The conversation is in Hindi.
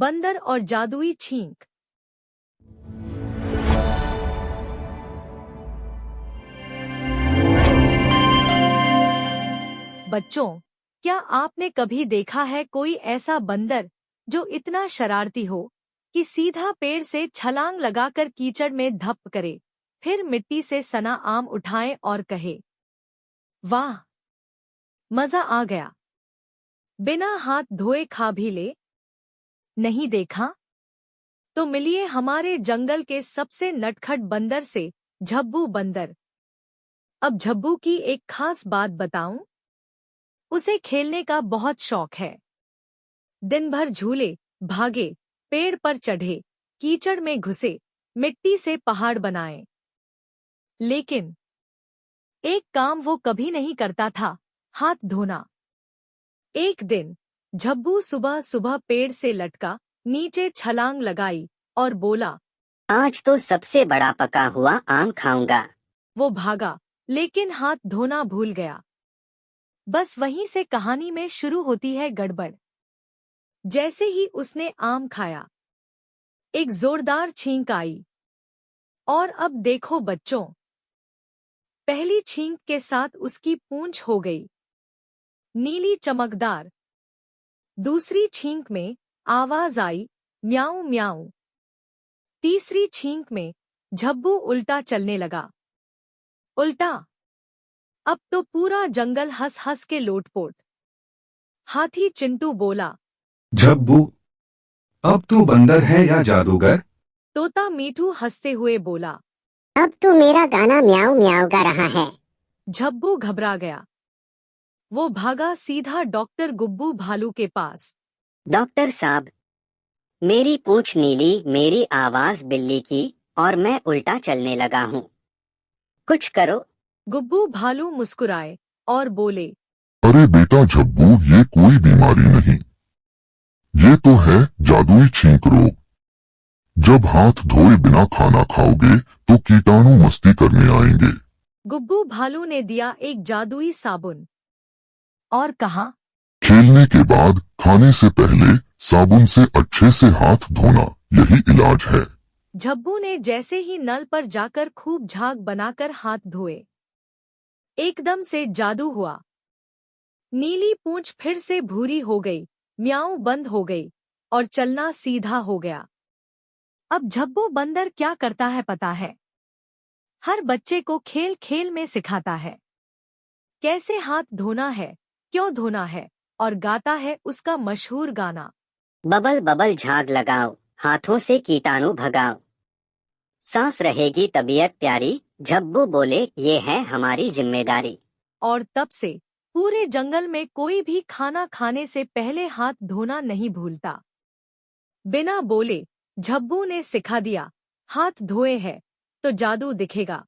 बंदर और जादुई छींक। बच्चों, क्या आपने कभी देखा है कोई ऐसा बंदर जो इतना शरारती हो कि सीधा पेड़ से छलांग लगाकर कीचड़ में धप करे, फिर मिट्टी से सना आम उठाए और कहे, वाह, मजा आ गया, बिना हाथ धोए खा भी ले? नहीं देखा? तो मिलिए हमारे जंगल के सबसे नटखट बंदर से, झब्बू बंदर। अब झब्बू की एक खास बात बताऊं? उसे खेलने का बहुत शौक है। दिन भर झूले, भागे, पेड़ पर चढ़े, कीचड़ में घुसे, मिट्टी से पहाड़ बनाए। लेकिन एक काम वो कभी नहीं करता था, हाथ धोना। एक दिन झब्बू सुबह सुबह पेड़ से लटका, नीचे छलांग लगाई और बोला, आज तो सबसे बड़ा पका हुआ आम खाऊंगा। वो भागा, लेकिन हाथ धोना भूल गया। बस वहीं से कहानी में शुरू होती है गड़बड़। जैसे ही उसने आम खाया, एक जोरदार छींक आई। और अब देखो बच्चों, पहली छींक के साथ उसकी पूंछ हो गई नीली चमकदार। दूसरी छींक में आवाज आई, म्याऊं म्याऊं। तीसरी छींक में झब्बू उल्टा चलने लगा। उल्टा? अब तो पूरा जंगल हंस हंस के लोटपोट। हाथी चिंटू बोला, झब्बू, अब तू बंदर है या जादूगर? तोता मीठू हंसते हुए बोला। अब तो मेरा गाना म्याऊं म्याऊं गा रहा है। झब्बू घबरा गया। वो भागा सीधा डॉक्टर गुब्बू भालू के पास। डॉक्टर साहब, मेरी पूंछ नीली, मेरी आवाज बिल्ली की और मैं उल्टा चलने लगा हूँ। कुछ करो। गुब्बू भालू मुस्कुराए और बोले, अरे बेटा झब्बू, ये कोई बीमारी नहीं, ये तो है जादुई छींक रोग। जब हाथ धोए बिना खाना खाओगे तो कीटाणु मस्ती करने आएंगे। गुब्बू भालू ने दिया एक जादुई साबुन और कहा, खेलने के बाद खाने से पहले साबुन से अच्छे से हाथ धोना, यही इलाज है। झब्बू ने जैसे ही नल पर जाकर खूब झाग बनाकर हाथ धोए, एकदम से जादू हुआ। नीली पूंछ फिर से भूरी हो गई, म्याऊं बंद हो गई और चलना सीधा हो गया। अब झब्बू बंदर क्या करता है पता है? हर बच्चे को खेल खेल में सिखाता है कैसे हाथ धोना है, क्यों धोना है, और गाता है उसका मशहूर गाना, बबल बबल झाग लगाओ, हाथों से कीटाणु भगाओ, साफ रहेगी तबीयत प्यारी। झब्बू बोले, ये है हमारी जिम्मेदारी। और तब से पूरे जंगल में कोई भी खाना खाने से पहले हाथ धोना नहीं भूलता। बिना बोले झब्बू ने सिखा दिया, हाथ धोए है तो जादू दिखेगा।